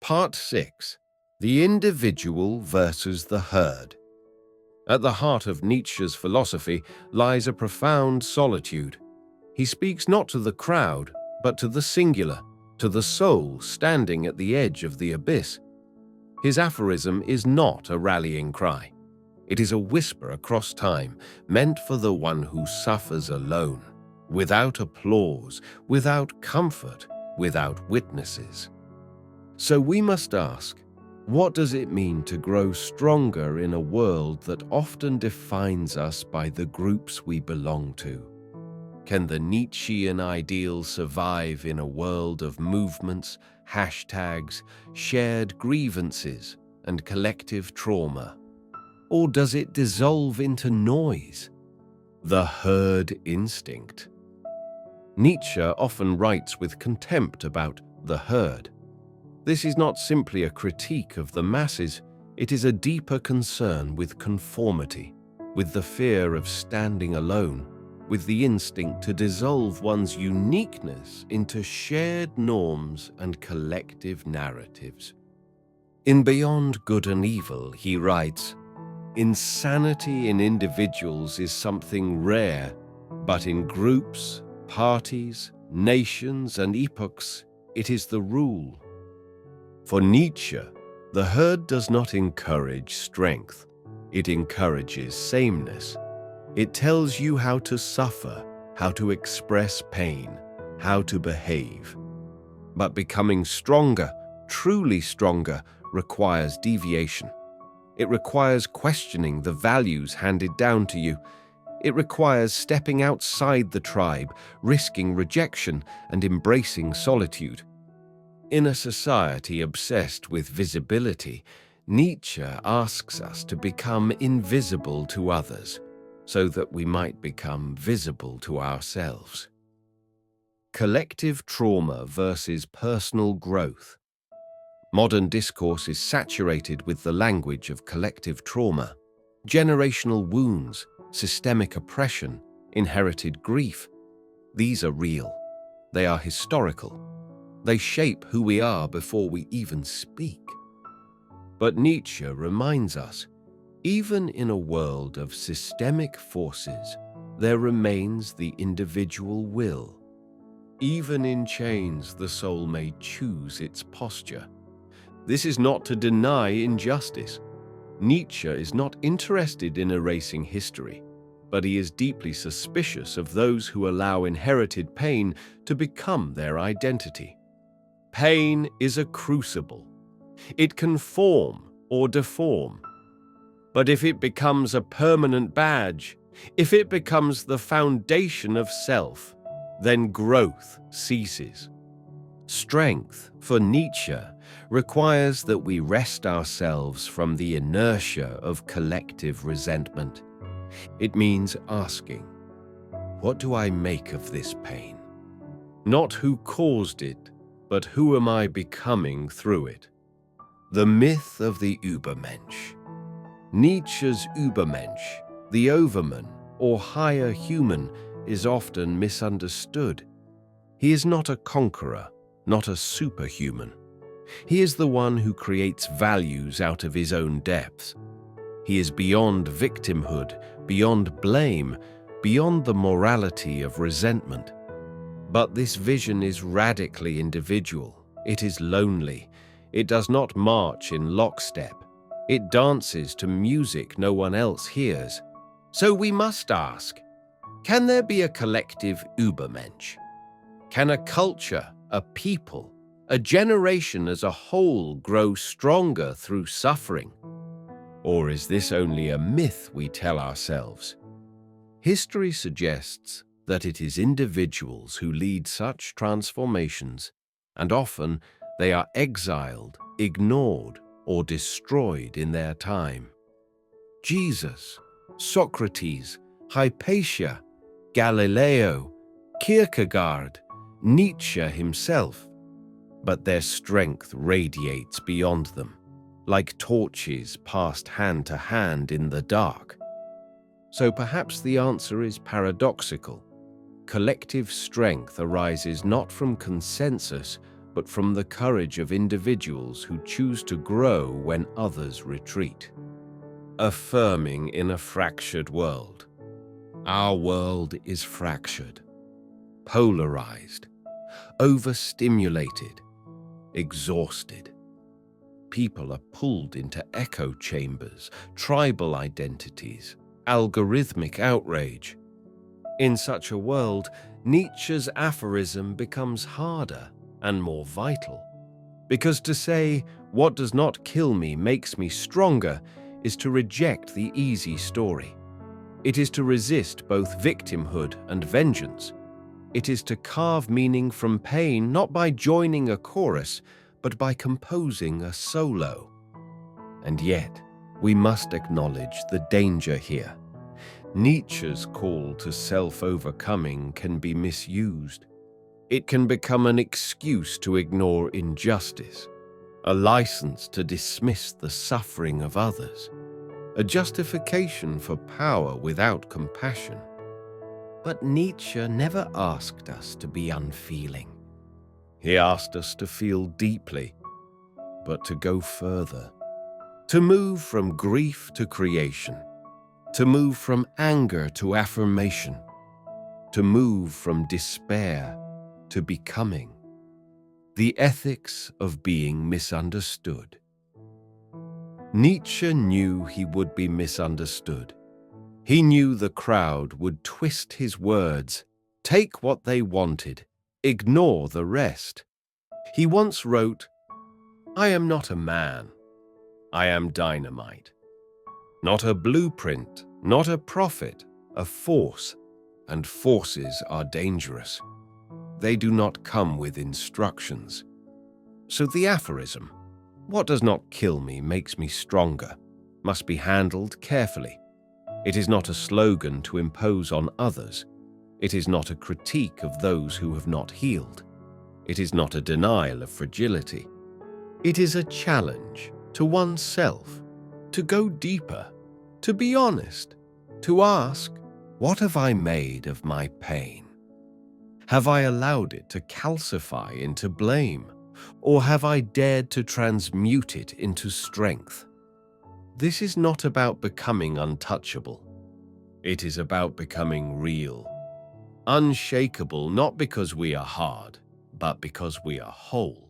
Part 6. The individual versus the herd. At the heart of Nietzsche's philosophy lies a profound solitude. He speaks not to the crowd, but to the singular, to the soul standing at the edge of the abyss. His aphorism is not a rallying cry. It is a whisper across time, meant for the one who suffers alone, without applause, without comfort, without witnesses. So we must ask, what does it mean to grow stronger in a world that often defines us by the groups we belong to? Can the Nietzschean ideal survive in a world of movements, hashtags, shared grievances, and collective trauma? Or does it dissolve into noise? The herd instinct. Nietzsche often writes with contempt about the herd. This is not simply a critique of the masses, it is a deeper concern with conformity, with the fear of standing alone, with the instinct to dissolve one's uniqueness into shared norms and collective narratives. In Beyond Good and Evil, he writes, "Insanity in individuals is something rare, but in groups, parties, nations, and epochs, it is the rule." For Nietzsche, the herd does not encourage strength. It encourages sameness. It tells you how to suffer, how to express pain, how to behave. But becoming stronger, truly stronger, requires deviation. It requires questioning the values handed down to you. It requires stepping outside the tribe, risking rejection, and embracing solitude. In a society obsessed with visibility, Nietzsche asks us to become invisible to others, so that we might become visible to ourselves. Collective trauma versus personal growth. Modern discourse is saturated with the language of collective trauma, generational wounds, systemic oppression, inherited grief. These are real. They are historical. They shape who we are before we even speak. But Nietzsche reminds us, even in a world of systemic forces, there remains the individual will. Even in chains, the soul may choose its posture. This is not to deny injustice. Nietzsche is not interested in erasing history, but he is deeply suspicious of those who allow inherited pain to become their identity. Pain is a crucible. It can form or deform. But if it becomes a permanent badge, if it becomes the foundation of self, then growth ceases. Strength, for Nietzsche, requires that we wrest ourselves from the inertia of collective resentment. It means asking, what do I make of this pain? Not who caused it, but who am I becoming through it? The myth of the Übermensch. Nietzsche's Übermensch, the overman or higher human, is often misunderstood. He is not a conqueror, not a superhuman. He is the one who creates values out of his own depths. He is beyond victimhood, beyond blame, beyond the morality of resentment. But this vision is radically individual. It is lonely. It does not march in lockstep. It dances to music no one else hears. So we must ask, can there be a collective Übermensch? Can a culture, a people, a generation as a whole grow stronger through suffering? Or is this only a myth we tell ourselves? History suggests that it is individuals who lead such transformations, and often they are exiled, ignored, or destroyed in their time. Jesus, Socrates, Hypatia, Galileo, Kierkegaard, Nietzsche himself, but their strength radiates beyond them, like torches passed hand to hand in the dark. So perhaps the answer is paradoxical. Collective strength arises not from consensus, but from the courage of individuals who choose to grow when others retreat. Affirming in a fractured world. Our world is fractured, polarized, overstimulated, exhausted. People are pulled into echo chambers, tribal identities, algorithmic outrage. In such a world, Nietzsche's aphorism becomes harder and more vital. Because to say, "What does not kill me makes me stronger," is to reject the easy story. It is to resist both victimhood and vengeance. It is to carve meaning from pain not by joining a chorus, but by composing a solo. And yet, we must acknowledge the danger here. Nietzsche's call to self-overcoming can be misused. It can become an excuse to ignore injustice, a license to dismiss the suffering of others, a justification for power without compassion. But Nietzsche never asked us to be unfeeling. He asked us to feel deeply, but to go further, to move from grief to creation, to move from anger to affirmation, to move from despair to becoming. The ethics of being misunderstood. Nietzsche knew he would be misunderstood. He knew the crowd would twist his words, take what they wanted, ignore the rest. He once wrote, "I am not a man. I am dynamite. Not a blueprint, not a prophet, a force, and forces are dangerous. They do not come with instructions." So the aphorism, "What does not kill me makes me stronger," must be handled carefully. It is not a slogan to impose on others. It is not a critique of those who have not healed. It is not a denial of fragility. It is a challenge to oneself, to go deeper, to be honest, to ask, what have I made of my pain? Have I allowed it to calcify into blame, or have I dared to transmute it into strength? This is not about becoming untouchable. It is about becoming real, unshakable, not because we are hard, but because we are whole.